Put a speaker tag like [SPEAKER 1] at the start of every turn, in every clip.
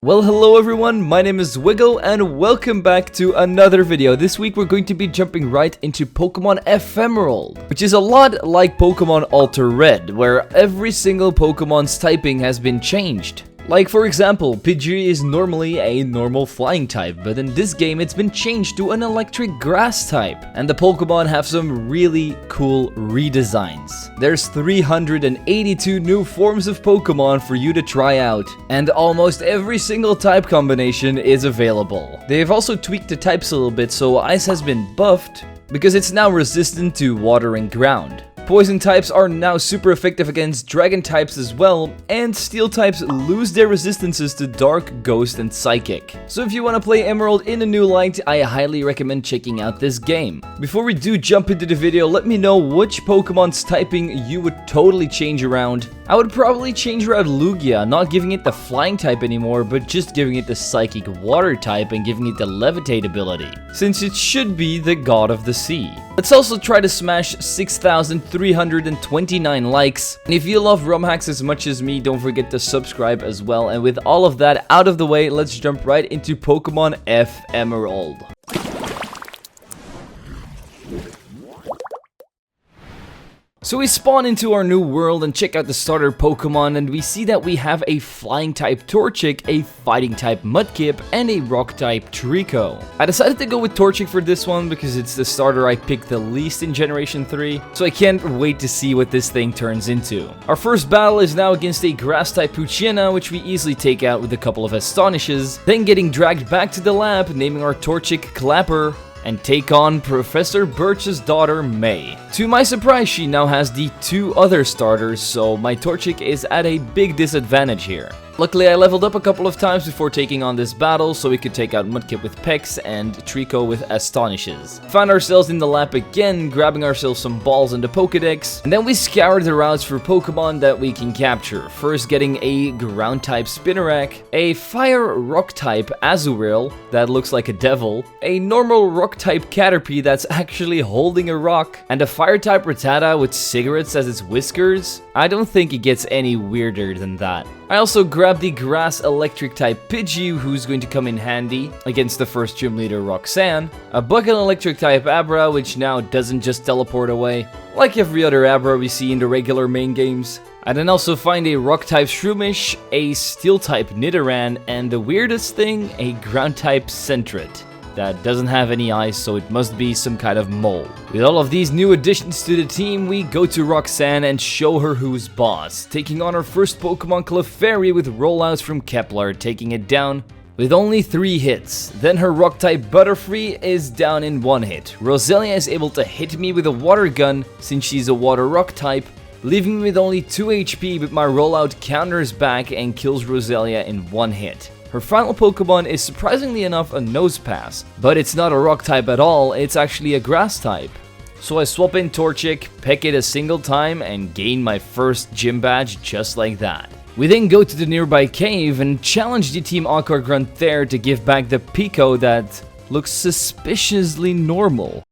[SPEAKER 1] Well, hello everyone, my name is Zwiggo and welcome back to another video. This week we're going to be jumping right into Pokemon Ephemerald, which is a lot like Pokemon Alter Red, where every single Pokemon's typing has been changed. Like for example, Pidgey is normally a normal flying type, but in this game it's been changed to an electric grass type. And the Pokemon have some really cool redesigns. There's 382 new forms of Pokemon for you to try out, and almost every single type combination is available. They've also tweaked the types a little bit, so Ice has been buffed because it's now resistant to water and ground. Poison types are now super effective against dragon types as well, and steel types lose their resistances to dark, ghost, and psychic. So if you want to play Emerald in a new light, I highly recommend checking out this game. Before we do jump into the video, let me know which Pokemon's typing you would totally change around. I would probably change around Lugia, not giving it the flying type anymore, but just giving it the psychic water type and giving it the levitate ability, since it should be the god of the sea. Let's also try to smash 6,329 likes. And if you love ROM hacks as much as me, don't forget to subscribe as well. And with all of that out of the way, let's jump right into Pokemon Ephemerald. So we spawn into our new world and check out the starter Pokemon, and we see that we have a flying type Torchic, a fighting type Mudkip, and a rock type Trico. I decided to go with Torchic for this one because it's the starter I picked the least in Generation 3, so I can't wait to see what this thing turns into. Our first battle is now against a grass type Poochyena, which we easily take out with a couple of Astonishes, then getting dragged back to the lab, naming our Torchic Clapper, and take on Professor Birch's daughter, May. To my surprise, she now has the two other starters, so my Torchic is at a big disadvantage here. Luckily, I leveled up a couple of times before taking on this battle, so we could take out Mudkip with Pex and Trico with Astonishes. Found ourselves in the lab again, grabbing ourselves some balls in the Pokedex, and then we scoured the routes for Pokemon that we can capture. First getting a ground type Spinarak, a fire rock type Azurill that looks like a devil, a normal rock type Caterpie that's actually holding a rock, and a fire type Rattata with cigarettes as its whiskers. I don't think it gets any weirder than that. I also grabbed the grass electric type Pidgey, who's going to come in handy against the first gym leader Roxanne, a bucket electric type Abra, which now doesn't just teleport away, like every other Abra we see in the regular main games. I then also find a rock type Shroomish, a steel type Nidoran, and the weirdest thing, a ground type Sentret that doesn't have any eyes, so it must be some kind of mole. With all of these new additions to the team, we go to Roxanne and show her who's boss, taking on our first Pokemon Clefairy with rollouts from Kepler, taking it down with only 3 hits. Then her rock type Butterfree is down in 1 hit. Roselia is able to hit me with a water gun since she's a water rock type, leaving me with only 2 HP, but my rollout counters back and kills Roselia in 1 hit. Her final Pokemon is surprisingly enough a Nosepass, but it's not a rock type at all, it's actually a grass type. So I swap in Torchic, peck it a single time, and gain my first gym badge just like that. We then go to the nearby cave and challenge the Team Aqua Grunt there to give back the Pico that looks suspiciously normal.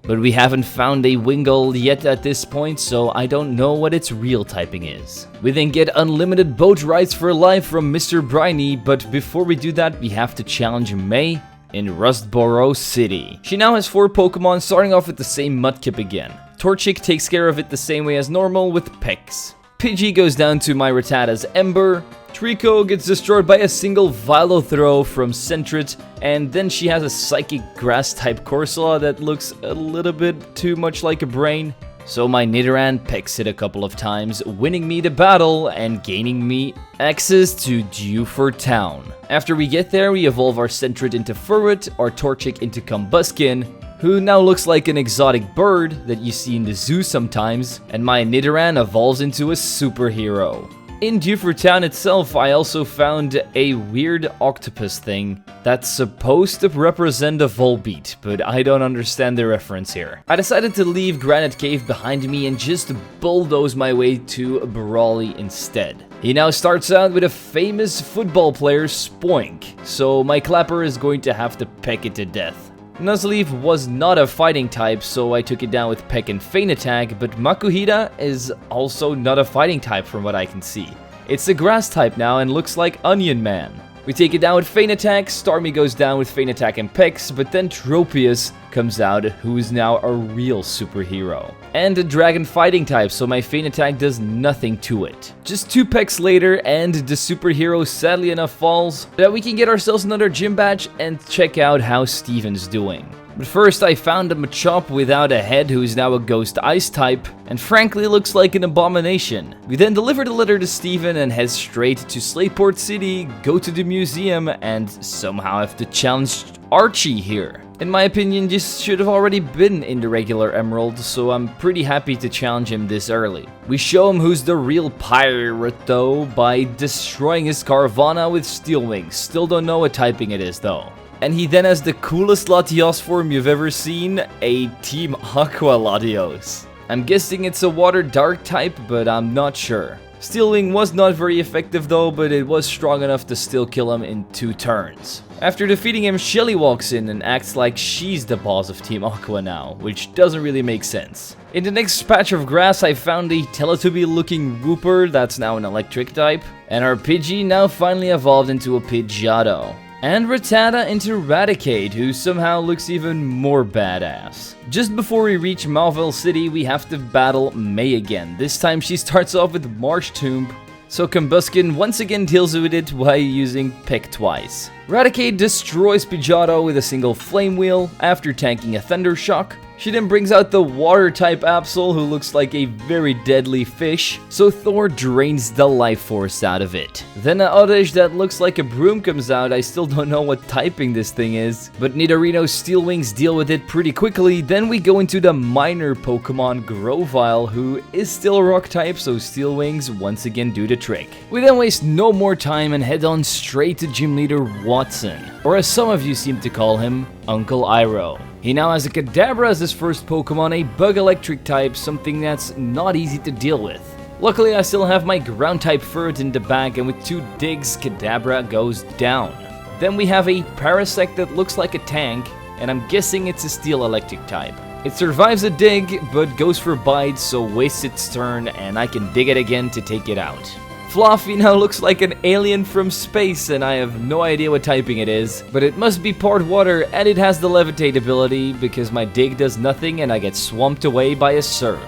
[SPEAKER 1] But we haven't found a Wingull yet at this point, so I don't know what its real typing is. We then get unlimited boat rides for life from Mr. Briny, but before we do that, we have to challenge May in Rustboro City. She now has 4 Pokemon, starting off with the same Mudkip again. Torchic takes care of it the same way as normal with Pex. Pidgey goes down to my Rattata's Ember. Trico gets destroyed by a single Vilo throw from Sentret, and then she has a psychic grass type Corsola that looks a little bit too much like a brain. So my Nidoran pecks it a couple of times, winning me the battle and gaining me access to Dewford Town. After we get there, we evolve our Sentret into Furret, our Torchic into Combuskin, who now looks like an exotic bird that you see in the zoo sometimes, and my Nidoran evolves into a superhero. In Dewford Town itself, I also found a weird octopus thing that's supposed to represent a Volbeat, but I don't understand the reference here. I decided to leave Granite Cave behind me and just bulldoze my way to Brawly instead. He now starts out with a famous football player, Spoink, so my Clapper is going to have to peck it to death. Nuzleaf was not a fighting type, so I took it down with Peck and Feint Attack, but Makuhita is also not a fighting type from what I can see. It's a grass type now and looks like Onion Man. We take it down with Feint Attack, Starmie goes down with Feint Attack and Pecks, but then Tropius comes out, who is now a real superhero. And a dragon fighting type, so my Feint Attack does nothing to it. Just 2 Pecks later, and the superhero sadly enough falls, so that we can get ourselves another gym badge and check out how Steven's doing. But first I found a Machop without a head who is now a Ghost Ice type, and frankly looks like an abomination. We then deliver the letter to Steven and head straight to Slateport City, go to the museum, and somehow have to challenge Archie here. In my opinion, this should have already been in the regular Emerald, so I'm pretty happy to challenge him this early. We show him who's the real pirate though, by destroying his Carvana with Steel Wings. Still don't know what typing it is though. And he then has the coolest Latios form you've ever seen, a Team Aqua Latios. I'm guessing it's a water dark type, but I'm not sure. Steel Wing was not very effective though, but it was strong enough to still kill him in 2 turns. After defeating him, Shelly walks in and acts like she's the boss of Team Aqua now, which doesn't really make sense. In the next patch of grass, I found a Teletubby-looking Whooper that's now an electric type, and our Pidgey now finally evolved into a Pidgeotto. And Rattata into Raticate, who somehow looks even more badass. Just before we reach Mauville City, we have to battle May again. This time she starts off with Marsh Tomb, so Combuskin once again deals with it by using Peck twice. Raticate destroys Pidgeotto with a single Flame Wheel after tanking a Thunder Shock. She then brings out the water-type Absol, who looks like a very deadly fish, so Thor drains the life force out of it. Then an Oddish that looks like a broom comes out. I still don't know what typing this thing is, but Nidorino's Steel Wings deal with it pretty quickly. Then we go into the minor Pokemon Grovyle, who is still rock type, so Steel Wings once again do the trick. We then waste no more time and head on straight to Gym Leader Watson, or as some of you seem to call him, Uncle Iroh. He now has a Kadabra as his first Pokemon, a Bug Electric type, something that's not easy to deal with. Luckily, I still have my Ground type Furret in the bag, and with 2 digs, Kadabra goes down. Then we have a Parasect that looks like a tank, and I'm guessing it's a Steel Electric type. It survives a dig, but goes for Bite, so wastes its turn, and I can dig it again to take it out. Fluffy now looks like an alien from space, and I have no idea what typing it is, but it must be part water, and it has the levitate ability because my dig does nothing and I get swamped away by a surf.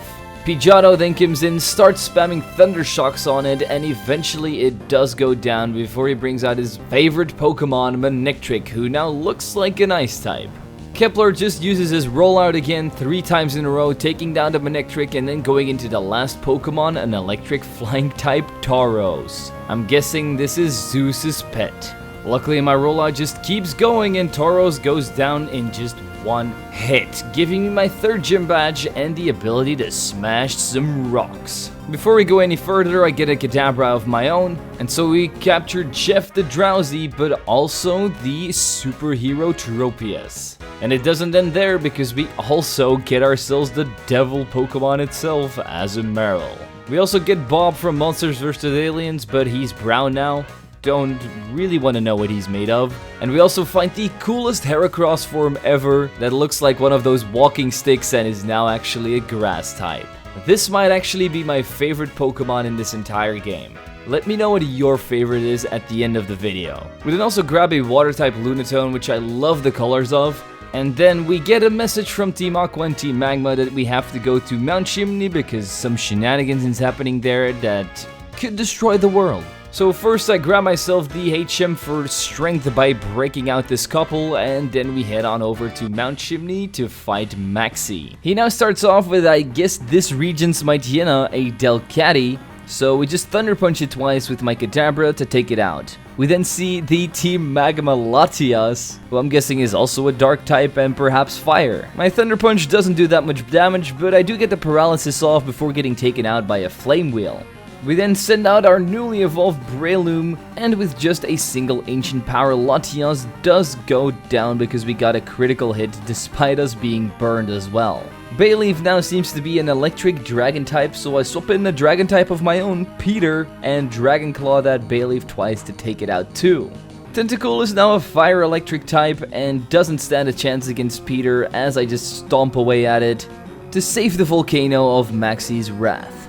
[SPEAKER 1] Pidgeotto then comes in, starts spamming Thunder Shocks on it, and eventually it does go down before he brings out his favorite Pokemon, Manectric, who now looks like an ice type. Kepler just uses his rollout again 3 times in a row, taking down the Manectric and then going into the last Pokemon, an electric flying type Tauros. I'm guessing this is Zeus's pet. Luckily my rollout just keeps going and Tauros goes down in just 1 hit, giving me my 3rd gym badge and the ability to smash some rocks. Before we go any further, I get a Kadabra of my own, and so we captured Jeff the Drowsy, but also the superhero Tropius. And it doesn't end there, because we also get ourselves the devil Pokemon itself as Ephemeral. We also get Bob from Monsters vs. Aliens, but he's brown now. Don't really want to know what he's made of. And we also find the coolest Heracross form ever that looks like one of those walking sticks and is now actually a grass type. This might actually be my favorite Pokemon in this entire game. Let me know what your favorite is at the end of the video. We then also grab a water type Lunatone, which I love the colors of. And then we get a message from Team Aqua and Team Magma that we have to go to Mount Chimney because some shenanigans is happening there that could destroy the world. So first I grab myself the HM for strength by breaking out this couple, and then we head on over to Mount Chimney to fight Maxi. He now starts off with, I guess, this region's Mightyena, a Delcatty, so we just Thunder Punch it twice with my Kadabra to take it out. We then see the Team Magma Latias, who I'm guessing is also a Dark type and perhaps Fire. My Thunder Punch doesn't do that much damage, but I do get the paralysis off before getting taken out by a Flame Wheel. We then send out our newly evolved Breloom, and with just a single Ancient Power, Latias does go down because we got a critical hit despite us being burned as well. Bayleaf now seems to be an electric dragon type, so I swap in a dragon type of my own, Peter, and Dragon Claw that Bayleaf twice to take it out too. Tentacool is now a fire electric type and doesn't stand a chance against Peter as I just stomp away at it to save the volcano of Maxie's wrath.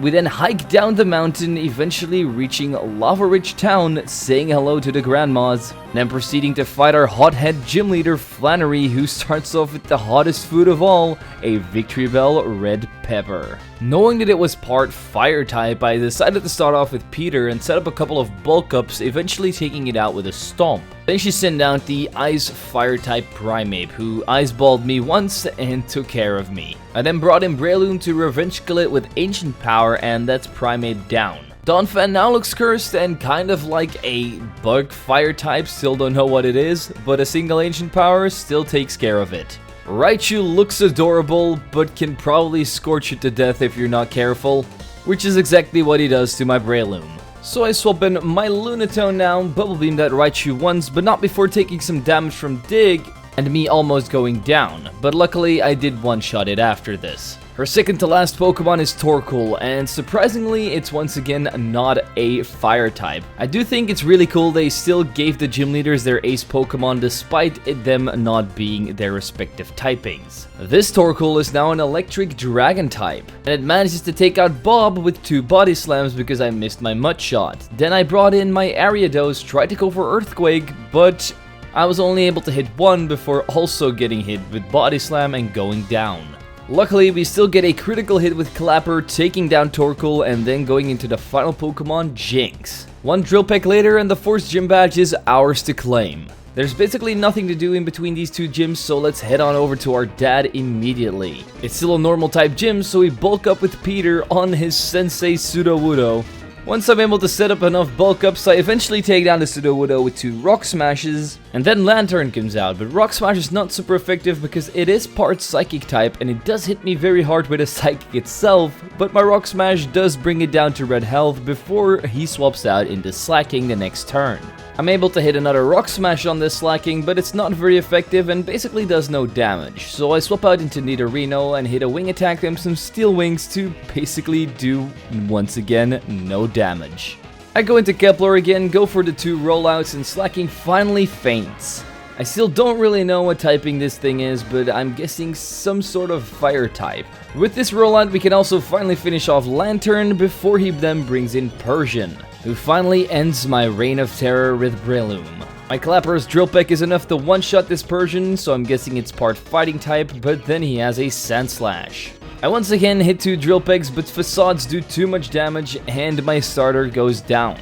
[SPEAKER 1] We then hike down the mountain, eventually reaching Lava Ridge Town, saying hello to the grandmas, then proceeding to fight our hothead gym leader Flannery, who starts off with the hottest food of all, a Victory Bell red pepper. Knowing that it was part fire type, I decided to start off with Peter and set up a couple of bulk ups, eventually taking it out with a stomp. Then she sent out the Ice Fire type Primeape, who ice-balled me once and took care of me. I then brought in Breloom to revenge kill it with Ancient Power, and that's Primeape down. Donphan now looks cursed and kind of like a bug fire type, still don't know what it is, but a single Ancient Power still takes care of it. Raichu looks adorable, but can probably scorch you to death if you're not careful, which is exactly what he does to my Breloom. So I swap in my Lunatone now, Bubble Beam that Raichu once, but not before taking some damage from Dig, and me almost going down, but luckily I did one-shot it after this. Her second to last Pokemon is Torkoal, and surprisingly it's once again not a fire type. I do think it's really cool they still gave the gym leaders their ace Pokemon despite them not being their respective typings. This Torkoal is now an electric dragon type, and it manages to take out Bob with 2 body slams because I missed my mud shot. Then I brought in my Ariados, tried to go for Earthquake, but I was only able to hit 1 before also getting hit with body slam and going down. Luckily, we still get a critical hit with Clapper, taking down Torkoal and then going into the final Pokemon, Jinx. 1 Drill Peck later and the Force Gym Badge is ours to claim. There's basically nothing to do in between these 2 gyms, so let's head on over to our dad immediately. It's still a normal type gym, so we bulk up with Peter on his Sensei Sudowoodo. Once I'm able to set up enough bulk ups, I eventually take down the Sudowoodo with 2 Rock Smashes, and then Lantern comes out, but Rock Smash is not super effective because it is part Psychic type, and it does hit me very hard with a Psychic itself, but my Rock Smash does bring it down to red health before he swaps out into Slacking the next turn. I'm able to hit another Rock Smash on this Slacking, but it's not very effective and basically does no damage, so I swap out into Nidorino and hit a Wing Attack and some Steel Wings to basically do, once again, no damage. I go into Kepler again, go for the 2 rollouts, and Slacking finally faints. I still don't really know what typing this thing is, but I'm guessing some sort of fire type. With this rollout, we can also finally finish off Lantern before he then brings in Persian, who finally ends my reign of terror with Breloom. My Clapper's Drill Peck is enough to one-shot this Persian, so I'm guessing it's part fighting type, but then he has a Sand Slash. I once again hit 2 Drill Pecks, but Facades do too much damage and my starter goes down.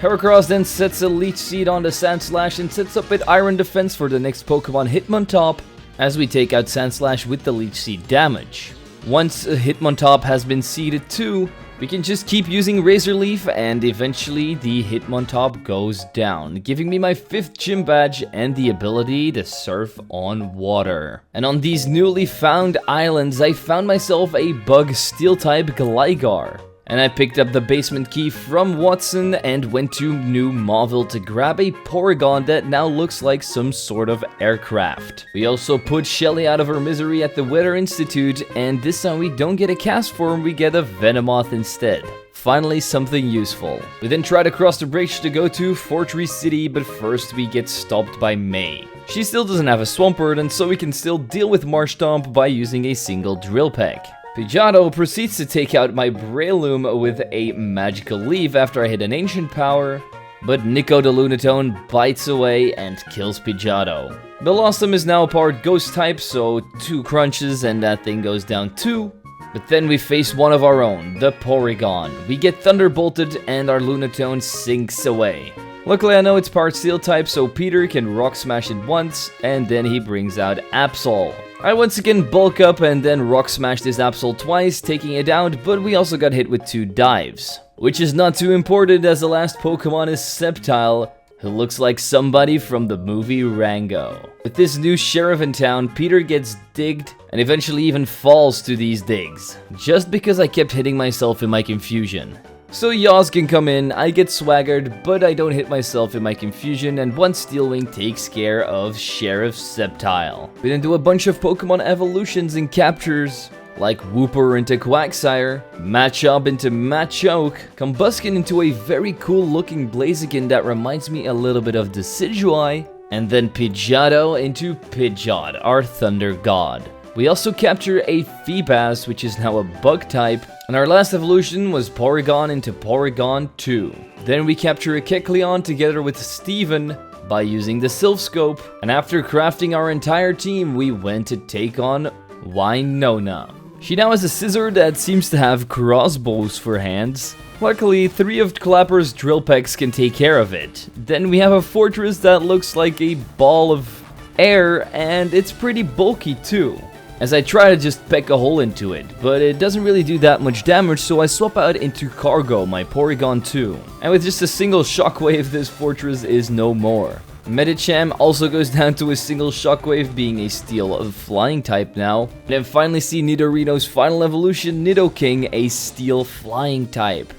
[SPEAKER 1] Heracross then sets a Leech Seed on the Sand Slash and sets up with Iron Defense for the next Pokemon Hitmontop, as we take out Sand Slash with the Leech Seed damage. Once Hitmontop has been seeded too, we can just keep using Razor Leaf and eventually the Hitmontop goes down, giving me my 5th gym badge and the ability to surf on water. And on these newly found islands, I found myself a bug steel type Gligar. And I picked up the basement key from Watson and went to New Mauville to grab a Porygon that now looks like some sort of aircraft. We also put Shelly out of her misery at the Weather Institute, and this time we don't get a cast form, we get a Venomoth instead. Finally, something useful. We then try to cross the bridge to go to Fortree City, but first we get stopped by May. She still doesn't have a Swampert, and so we can still deal with Marshtomp by using a single Drill Peck. Pidgeotto proceeds to take out my Breloom with a Magical Leaf after I hit an Ancient Power, but Nico the Lunatone bites away and kills Pidgeotto. Bellossom is now a part Ghost type, so 2 crunches and that thing goes down too. But then we face one of our own, the Porygon. We get Thunderbolted and our Lunatone sinks away. Luckily I know it's part Steel type, so Peter can Rock Smash it once, and then he brings out Absol. I once again bulk up and then Rock Smash this Absol twice, taking it out, but we also got hit with 2 dives. Which is not too important as the last Pokemon is Sceptile, who looks like somebody from the movie Rango. With this new sheriff in town, Peter gets digged and eventually even falls to these digs, just because I kept hitting myself in my confusion. So Yaz can come in, I get swaggered, but I don't hit myself in my confusion, and one Steel Wing takes care of Sheriff Sceptile. We then do a bunch of Pokemon evolutions and captures, like Wooper into Quagsire, Machop into Machoke, Combuskin into a very cool looking Blaziken that reminds me a little bit of Decidueye, and then Pidgeotto into Pidgeot, our Thunder God. We also capture a Feebas, which is now a bug type, and our last evolution was Porygon into Porygon 2. Then we capture a Kecleon together with Steven by using the Sylph Scope, and after crafting our entire team, we went to take on Winona. She now has a scissor that seems to have crossbows for hands. Luckily, 3 of Clapper's drill pecks can take care of it. Then we have a fortress that looks like a ball of air, and it's pretty bulky too, as I try to just peck a hole into it, but it doesn't really do that much damage, so I swap out into Cargo, my Porygon 2. And with just a single shockwave, this fortress is no more. Medicham also goes down to a single shockwave, being a steel of flying type now. And then finally see Nidorino's final evolution, Nidoking, a steel flying type.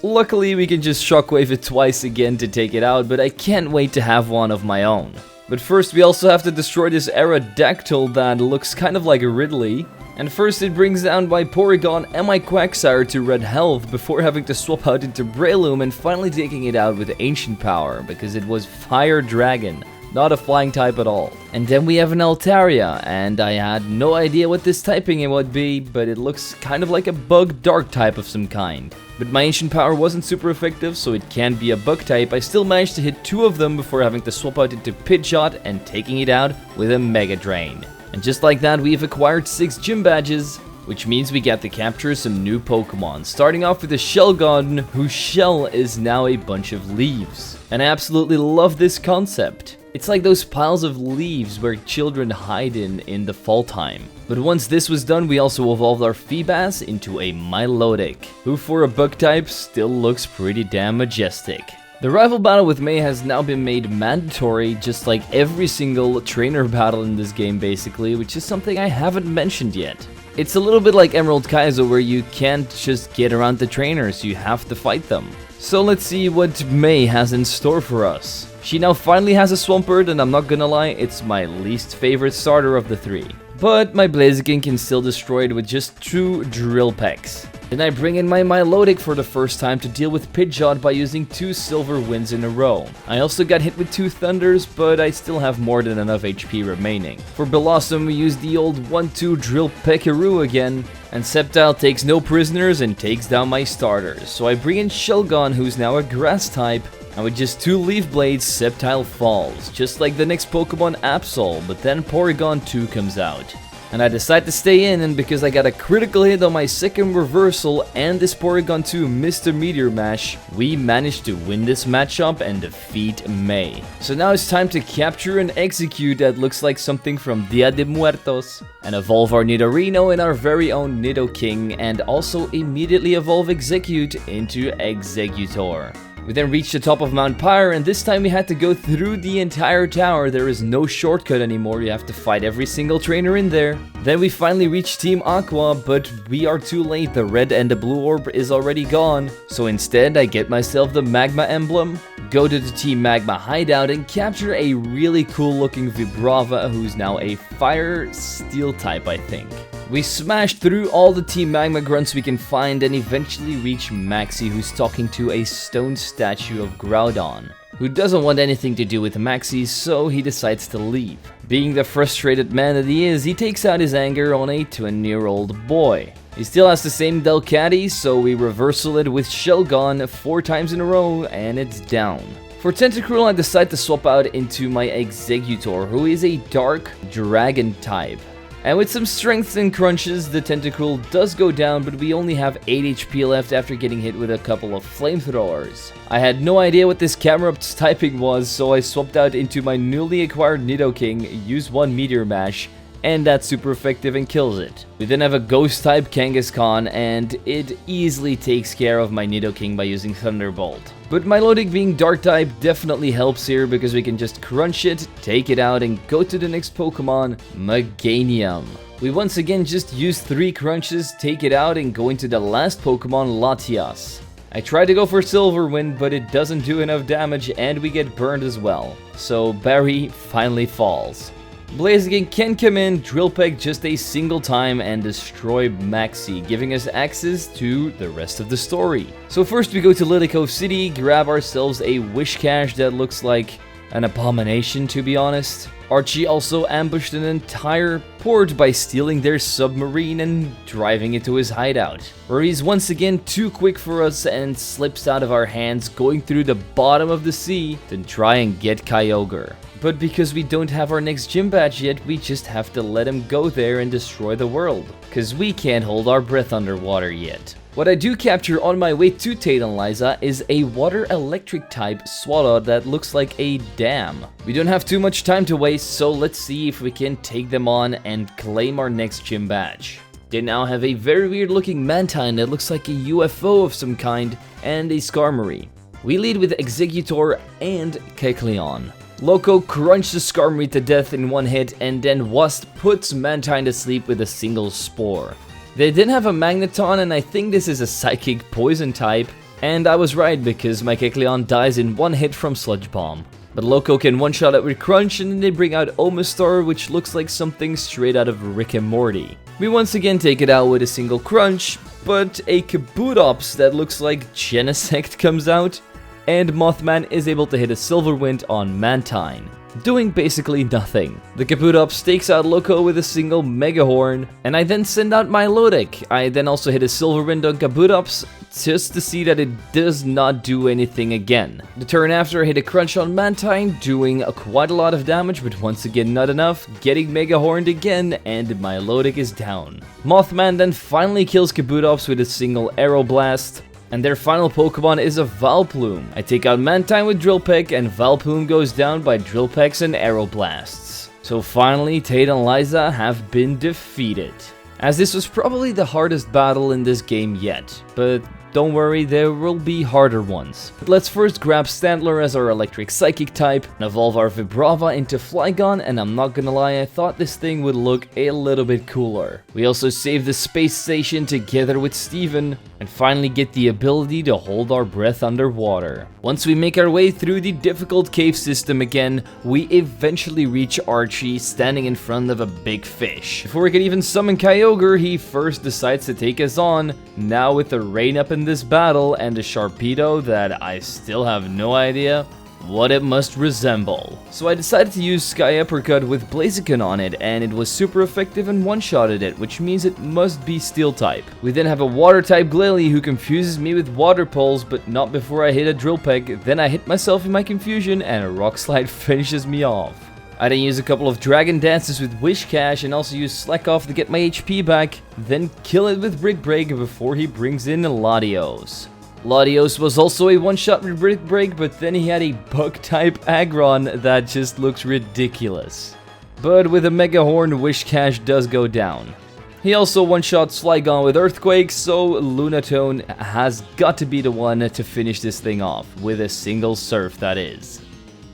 [SPEAKER 1] Luckily, we can just shockwave it twice again to take it out, but I can't wait to have one of my own. But first, we also have to destroy this Aerodactyl that looks kind of like a Ridley. And first, it brings down my Porygon and my Quagsire to red health before having to swap out into Breloom and finally taking it out with Ancient Power because it was Fire Dragon, not a flying type at all. And then we have an Altaria, and I had no idea what this typing it would be, but it looks kind of like a bug dark type of some kind. But my Ancient Power wasn't super effective, so it can be a bug type. I still managed to hit 2 of them before having to swap out into Pidgeot and taking it out with a Mega Drain. And just like that, we've acquired 6 gym badges, which means we get to capture some new Pokemon. Starting off with the Shelgon, whose shell is now a bunch of leaves. And I absolutely love this concept. It's like those piles of leaves where children hide in the fall time. But once this was done, we also evolved our Feebas into a Milotic, who for a bug type still looks pretty damn majestic. The rival battle with May has now been made mandatory, just like every single trainer battle in this game basically, which is something I haven't mentioned yet. It's a little bit like Emerald Kaizo, where you can't just get around the trainers, you have to fight them. So let's see what May has in store for us. She now finally has a Swampert, and I'm not gonna lie, it's my least favorite starter of the 3. But my Blaziken can still destroy it with just 2 Drill Pecks. Then I bring in my Milotic for the first time to deal with Pidgeot by using 2 Silver Winds in a row. I also got hit with 2 Thunders, but I still have more than enough HP remaining. For Blossom, we use the old 1-2 Drill Peckaroo again, and Sceptile takes no prisoners and takes down my starters. So I bring in Shelgon, who's now a Grass type, and with just 2 Leaf Blades, Sceptile falls, just like the next Pokemon Absol, but then Porygon 2 comes out. And I decide to stay in, and because I got a critical hit on my second reversal and this Porygon 2 missed a Meteor Mash, we managed to win this matchup and defeat May. So now it's time to capture an Execute that looks like something from Dia de Muertos, and evolve our Nidorino in our very own Nidoking, and also immediately evolve Execute into Exeggutor. We then reached the top of Mount Pyre, and this time we had to go through the entire tower. There is no shortcut anymore, you have to fight every single trainer in there. Then we finally reached Team Aqua, but we are too late, the red and the blue orb is already gone. So instead I get myself the Magma emblem, go to the Team Magma hideout and capture a really cool looking Vibrava, who's now a fire steel type I think. We smash through all the Team Magma grunts we can find and eventually reach Maxie, who's talking to a stone statue of Groudon, who doesn't want anything to do with Maxie, so he decides to leave. Being the frustrated man that he is, he takes out his anger on a 20-year-old boy. He still has the same Delcatty, so we reversal it with Shelgon 4 times in a row, and it's down. For Tentacruel, I decide to swap out into my Exeggutor, who is a dark dragon type. And with some strengths and crunches, the Tentacruel does go down, but we only have 8 HP left after getting hit with a couple of flamethrowers. I had no idea what this Camerupt's typing was, so I swapped out into my newly acquired Nidoking, used 1 Meteor Mash, and that's super effective and kills it. We then have a Ghost type Kangaskhan, and it easily takes care of my Nidoking by using Thunderbolt. But Milotic being Dark type definitely helps here because we can just crunch it, take it out, and go to the next Pokemon, Meganium. We once again just use 3 crunches, take it out, and go into the last Pokemon, Latias. I tried to go for Silver Wind, but it doesn't do enough damage and we get burned as well. So Barry finally falls. Blaziken can come in, drill peck just a single time and destroy Maxi, giving us access to the rest of the story. So first we go to Lidico City, grab ourselves a wish cache that looks like an abomination, to be honest. Archie also ambushed an entire port by stealing their submarine and driving it to his hideout, where he's once again too quick for us and slips out of our hands, going through the bottom of the sea to try and get Kyogre. But because we don't have our next gym badge yet, we just have to let him go there and destroy the world, cause we can't hold our breath underwater yet. What I do capture on my way to Taydenlyza is a water electric type Swallow that looks like a dam. We don't have too much time to waste, so let's see if we can take them on and claim our next gym badge. They now have a very weird looking Mantine that looks like a UFO of some kind and a Skarmory. We lead with Exeggutor and Kecleon. Loco crunched the Skarmory to death in one hit, and then Wasp puts Mantine to sleep with a single Spore. They didn't have a Magneton, and I think this is a Psychic Poison type, and I was right because my Kecleon dies in one hit from Sludge Bomb. But Loco can one-shot it with Crunch, and then they bring out Omastar, which looks like something straight out of Rick and Morty. We once again take it out with a single Crunch, but a Kabutops that looks like Genesect comes out, and Mothman is able to hit a Silver Wind on Mantine, doing basically nothing. The Kabutops takes out Loco with a single Mega Horn, and I then send out my Milotic. I then also hit a Silver Wind on Kabutops, just to see that it does not do anything again. The turn after, I hit a Crunch on Mantine, doing quite a lot of damage, but once again not enough, getting Mega Horned again, and my Milotic is down. Mothman then finally kills Kabutops with a single Aeroblast, and their final Pokemon is a Vileplume. I take out Mantine with Drill Peck, and Vileplume goes down by Drill Pecks and Aeroblasts. So finally, Taydenlyza have been defeated. As this was probably the hardest battle in this game yet, but don't worry, there will be harder ones. But let's first grab Stantler as our electric psychic type, and evolve our Vibrava into Flygon, and I'm not gonna lie, I thought this thing would look a little bit cooler. We also save the space station together with Steven, and finally get the ability to hold our breath underwater. Once we make our way through the difficult cave system again, we eventually reach Archie standing in front of a big fish. Before we can even summon Kyogre, he first decides to take us on, now with the rain up in this battle and a Sharpedo that I still have no idea what it must resemble. So I decided to use Sky Uppercut with Blaziken on it, and it was super effective and one-shotted it, which means it must be Steel type. We then have a Water type Glalie who confuses me with Water Pulse, but not before I hit a Drill Peck. Then I hit myself in my confusion and a Rock Slide finishes me off. I then use a couple of Dragon Dances with Wish Cache and also use Slack Off to get my HP back, then kill it with Brick Break before he brings in Latios. Latios was also a one-shot with Brick Break, but then he had a Bug-type Aggron that just looks ridiculous. But with a Mega Horn, Wish Cache does go down. He also one-shots Flygon with Earthquake, so Lunatone has got to be the one to finish this thing off, with a single Surf that is.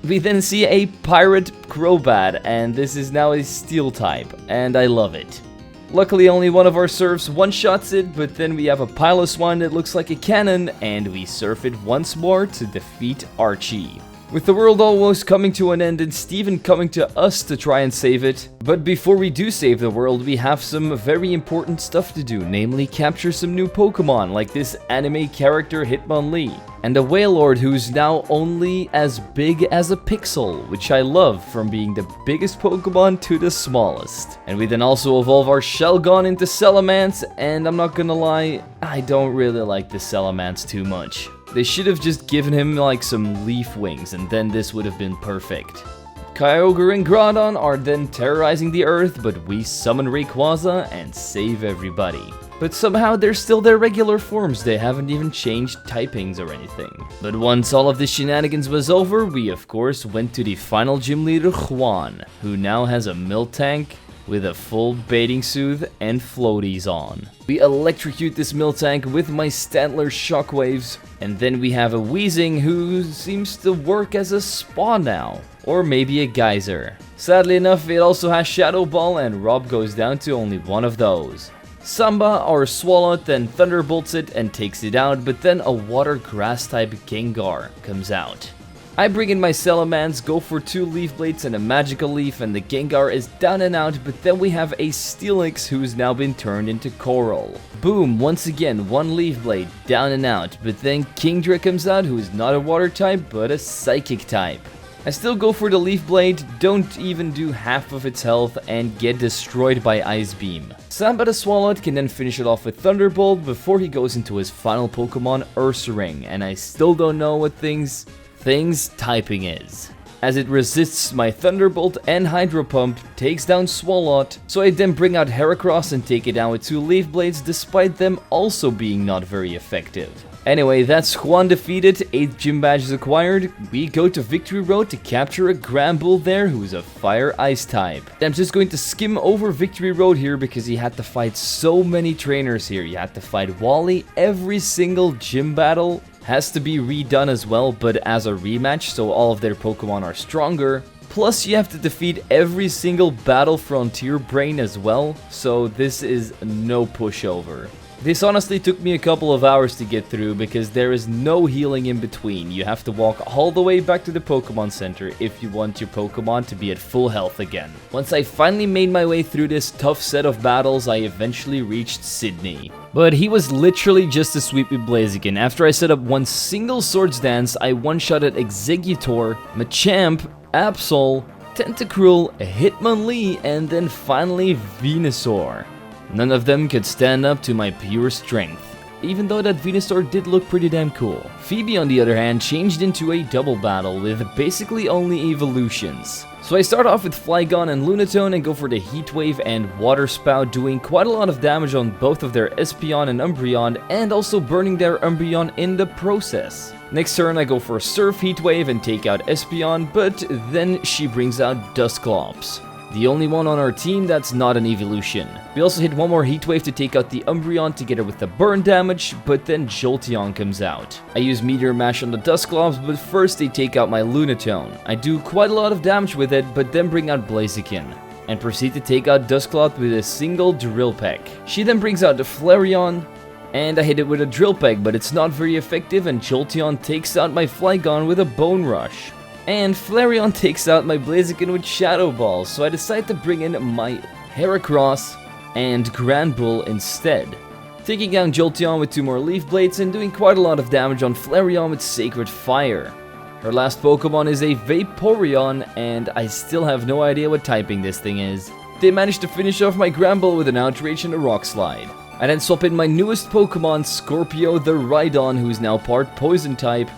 [SPEAKER 1] We then see a Pirate Crobat, and this is now a Steel type, and I love it. Luckily, only one of our Surfs one-shots it, but then we have a Piloswine that looks like a cannon, and we surf it once more to defeat Archie. With the world almost coming to an end and Steven coming to us to try and save it. But before we do save the world, we have some very important stuff to do, namely capture some new Pokemon, like this anime character Hitmonlee, and a Wailord who's now only as big as a pixel, which I love, from being the biggest Pokemon to the smallest. And we then also evolve our Shelgon into Salamence, and I'm not gonna lie, I don't really like the Salamence too much. They should have just given him like some leaf wings, and then this would have been perfect. Kyogre and Groudon are then terrorizing the earth, but we summon Rayquaza and save everybody. But somehow they're still their regular forms, they haven't even changed typings or anything. But once all of the shenanigans was over, we of course went to the final gym leader, Juan, who now has a Miltank with a full bathing suit and floaties on. We electrocute this Miltank with my Stantler Shockwaves, and then we have a Weezing who seems to work as a spa now, or maybe a geyser. Sadly enough, it also has Shadow Ball, and Rob goes down to only one of those. Samba, our Swallow, then Thunderbolts it and takes it out, but then a Water Grass type Gengar comes out. I bring in my Salamence, go for 2 Leaf Blades and a Magical Leaf, and the Gengar is down and out, but then we have a Steelix who's now been turned into Coral. Boom, once again, 1 Leaf Blade, down and out, but then Kingdra comes out, who is not a Water type, but a Psychic type. I still go for the Leaf Blade, don't even do half of its health, and get destroyed by Ice Beam. Samba the Swalot can then finish it off with Thunderbolt before he goes into his final Pokemon, Ursaring, and I still don't know what Things typing is, as it resists my Thunderbolt and Hydro Pump, takes down Swalot, so I then bring out Heracross and take it down with 2 Leaf Blades, despite them also being not very effective. Anyway, that's Juan defeated, 8 gym badges acquired. We go to Victory Road to capture a Granbull there who's a Fire Ice type. I'm just going to skim over Victory Road here because you had to fight so many trainers here. You had to fight Wally, every single gym battle has to be redone as well, but as a rematch, so all of their Pokemon are stronger. Plus, you have to defeat every single Battle Frontier Brain as well, so this is no pushover. This honestly took me a couple of hours to get through because there is no healing in between. You have to walk all the way back to the Pokemon Center if you want your Pokemon to be at full health again. Once I finally made my way through this tough set of battles, I eventually reached Sydney. But he was literally just a sweep with Blaziken. After I set up one single Swords Dance, I one-shotted Exeggutor, Machamp, Absol, Tentacruel, Hitmonlee, and then finally Venusaur. None of them could stand up to my pure strength, even though that Venusaur did look pretty damn cool. Phoebe, on the other hand, changed into a double battle with basically only evolutions. So I start off with Flygon and Lunatone and go for the Heat Wave and Water Spout, doing quite a lot of damage on both of their Espeon and Umbreon, and also burning their Umbreon in the process. Next turn I go for a Surf Heat Wave and take out Espeon, but then she brings out Dusclops, the only one on our team that's not an evolution. We also hit one more Heat Wave to take out the Umbreon together with the burn damage, but then Jolteon comes out. I use Meteor Mash on the Dusclops, but first they take out my Lunatone. I do quite a lot of damage with it, but then bring out Blaziken, and proceed to take out Dusclops with a single Drill Peck. She then brings out the Flareon, and I hit it with a Drill Peck, but it's not very effective, and Jolteon takes out my Flygon with a Bone Rush. And Flareon takes out my Blaziken with Shadow Ball, so I decide to bring in my Heracross and Granbull instead. Taking down Jolteon with 2 more Leaf Blades and doing quite a lot of damage on Flareon with Sacred Fire. Her last Pokemon is a Vaporeon, and I still have no idea what typing this thing is. They managed to finish off my Granbull with an Outrage and a Rock Slide. I then swap in my newest Pokemon, Scorpio the Rhydon, who's now part Poison type,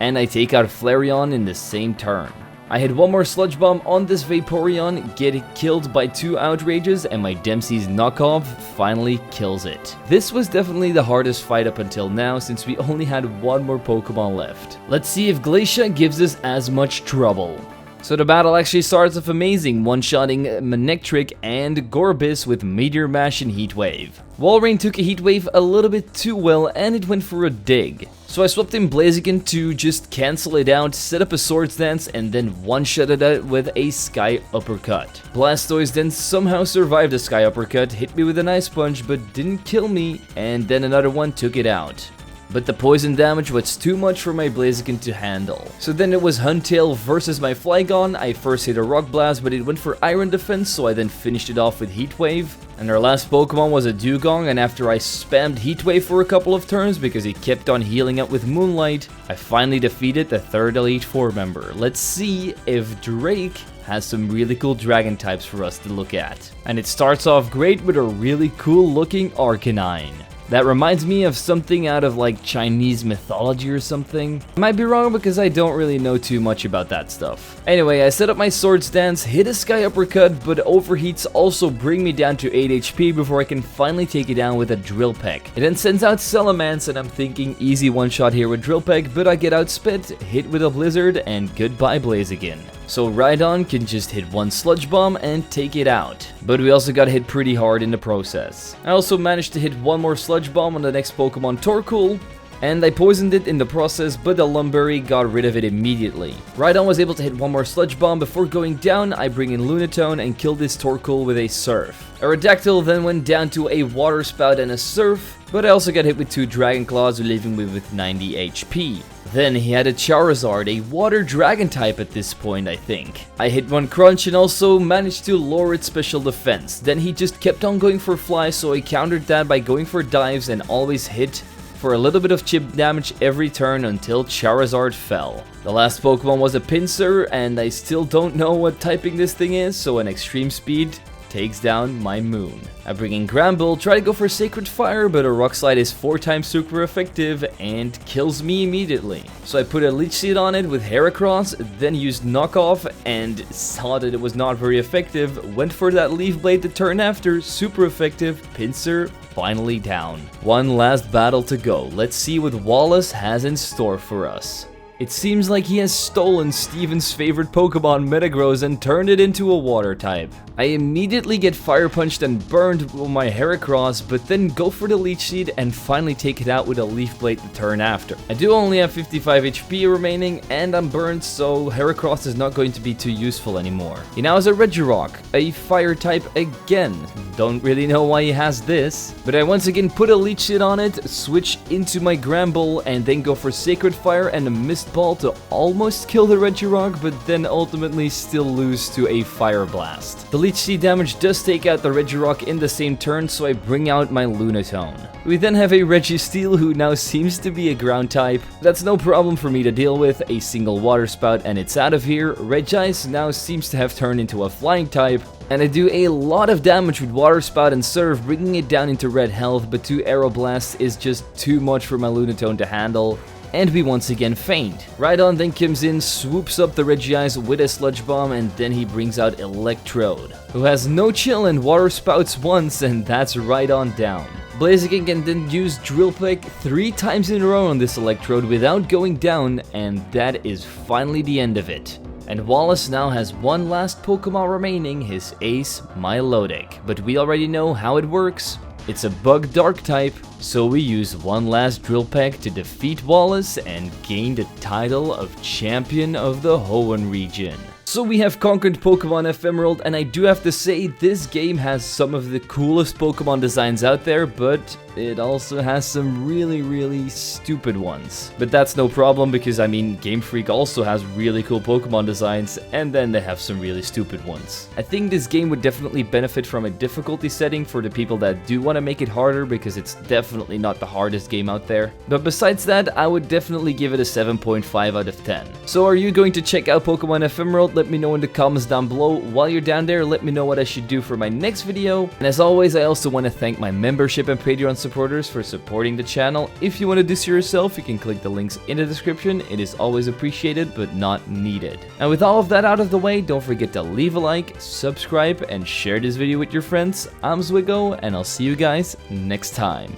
[SPEAKER 1] and I take out Flareon in the same turn. I hit one more Sludge Bomb on this Vaporeon, get it killed by 2 Outrages, and my Dempsey's knockoff finally kills it. This was definitely the hardest fight up until now, since we only had 1 more Pokemon left. Let's see if Glacia gives us as much trouble. So the battle actually starts off amazing, one-shotting Manectric and Gorbis with Meteor Mash and Heat Wave. Walrein took a Heat Wave a little bit too well, and it went for a Dig. So I swapped in Blaziken to just cancel it out, set up a Swords Dance, and then one-shotted it with a Sky Uppercut. Blastoise then somehow survived the Sky Uppercut, hit me with an Ice Punch, but didn't kill me, and then another one took it out. But the poison damage was too much for my Blaziken to handle. So then it was Huntail versus my Flygon. I first hit a Rock Blast, but it went for Iron Defense, so I then finished it off with Heat Wave. And our last Pokemon was a Dugong, and after I spammed Heat Wave for a couple of turns because he kept on healing up with Moonlight, I finally defeated the 3rd Elite Four member. Let's see if Drake has some really cool dragon types for us to look at. And it starts off great with a really cool looking Arcanine. That reminds me of something out of like Chinese mythology or something. I might be wrong because I don't really know too much about that stuff. Anyway, I set up my Swords Dance, hit a Sky Uppercut, but overheats also bring me down to 8 HP before I can finally take it down with a Drill Peck. It then sends out Salamence, and I'm thinking easy one-shot here with Drill Peck, but I get outspit, hit with a Blizzard, and goodbye Blaziken. So Rhydon can just hit one Sludge Bomb and take it out. But we also got hit pretty hard in the process. I also managed to hit one more Sludge Bomb on the next Pokemon, Torkoal, and I poisoned it in the process, but the Lumberry got rid of it immediately. Rhydon was able to hit one more Sludge Bomb before going down. I bring in Lunatone and kill this Torkoal with a Surf. Aerodactyl then went down to a Water Spout and a Surf, but I also got hit with 2 Dragon Claws, leaving me with 90 HP. Then he had a Charizard, a water dragon type at this point, I think. I hit one crunch and also managed to lower its special defense. Then he just kept on going for fly, so I countered that by going for dives and always hit for a little bit of chip damage every turn until Charizard fell. The last Pokemon was a Pinsir, and I still don't know what typing this thing is, so an extreme speed takes down my Moon. I bring in Gramble, try to go for Sacred Fire, but a Rock Slide is 4 times super effective and kills me immediately. So I put a Leech Seed on it with Heracross, then used Knockoff and saw that it was not very effective, went for that Leaf Blade the turn after, super effective, Pinsir finally down. One last battle to go, let's see what Wallace has in store for us. It seems like he has stolen Steven's favorite Pokemon Metagross and turned it into a water type. I immediately get Fire Punched and burned with my Heracross, but then go for the Leech Seed and finally take it out with a Leaf Blade the turn after. I do only have 55 HP remaining and I'm burned, so Heracross is not going to be too useful anymore. He now has a Regirock, a fire type again. Don't really know why he has this, but I once again put a Leech Seed on it, switch into my Gramble, and then go for Sacred Fire and a Mist Ball to almost kill the Regirock, but then ultimately still lose to a Fire Blast. The Leech Seed damage does take out the Regirock in the same turn, so I bring out my Lunatone. We then have a Registeel who now seems to be a ground type. That's no problem for me to deal with, a single Water Spout and it's out of here. Regice now seems to have turned into a flying type, and I do a lot of damage with Water Spout and Surf, bringing it down into red health, but 2 Aeroblasts is just too much for my Lunatone to handle. And we once again faint. Rhydon then comes in, swoops up the Regice with a Sludge Bomb, and then he brings out Electrode, who has no chill and Water Spouts once, and that's Rhydon down. Blaziken can then use Drill Peck 3 times in a row on this Electrode without going down, and that is finally the end of it. And Wallace now has one last Pokemon remaining, his ace, Milotic. But we already know how it works. It's a Bug Dark type, so we use one last Drill Peck to defeat Wallace and gain the title of Champion of the Hoenn region. So we have conquered Pokemon Ephemerald, and I do have to say this game has some of the coolest Pokemon designs out there, but it also has some really stupid ones. But that's no problem because, I mean, Game Freak also has really cool Pokemon designs, and then they have some really stupid ones. I think this game would definitely benefit from a difficulty setting for the people that do want to make it harder, because it's definitely not the hardest game out there. But besides that, I would definitely give it a 7.5 out of 10. So are you going to check out Pokemon Ephemerald? Let me know in the comments down below. While you're down there, let me know what I should do for my next video. And as always, I also want to thank my membership and Patreon supporters for supporting the channel. If you want to do so yourself, you can click the links in the description. It is always appreciated, but not needed. And with all of that out of the way, don't forget to leave a like, subscribe, and share this video with your friends. I'm zwiggojr, and I'll see you guys next time.